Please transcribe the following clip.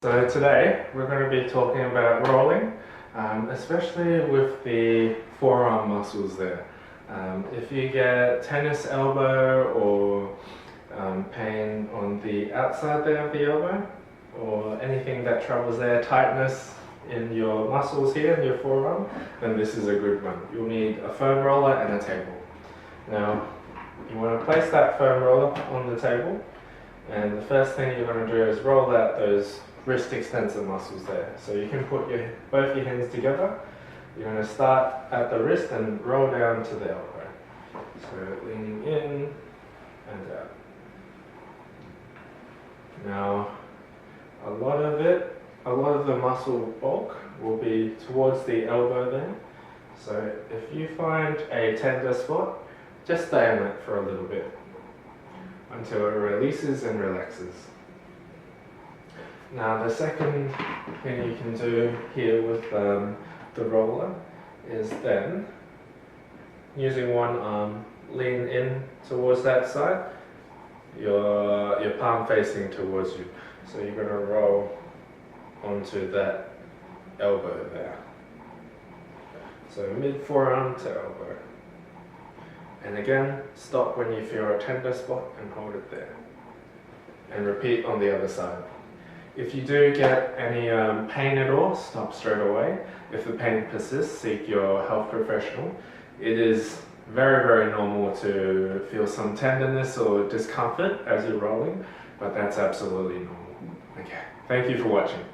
So today we're going to be talking about rolling, especially with the forearm muscles there. If you get tennis elbow or pain on the outside there of the elbow, or anything that troubles there, tightness in your muscles here in your forearm, then this is a good one. You'll need a foam roller and a table. Now, you want to place that foam roller on the table, and the first thing you're going to do is roll out those wrist extensor muscles there. So you can put both your hands together. You're going to start at the wrist and roll down to the elbow. So leaning in and out. Now, a lot of the muscle bulk will be towards the elbow there. So if you find a tender spot, just stay on it for a little bit until it releases and relaxes. Now the second thing you can do here with the roller is then, using one arm, lean in towards that side, your palm facing towards you. So you're going to roll onto that elbow there. So mid forearm to elbow. And again, stop when you feel a tender spot and hold it there. And repeat on the other side. If you do get any pain at all, stop straight away. If the pain persists, seek your health professional. It is very, very normal to feel some tenderness or discomfort as you're rolling, but that's absolutely normal. Okay, thank you for watching.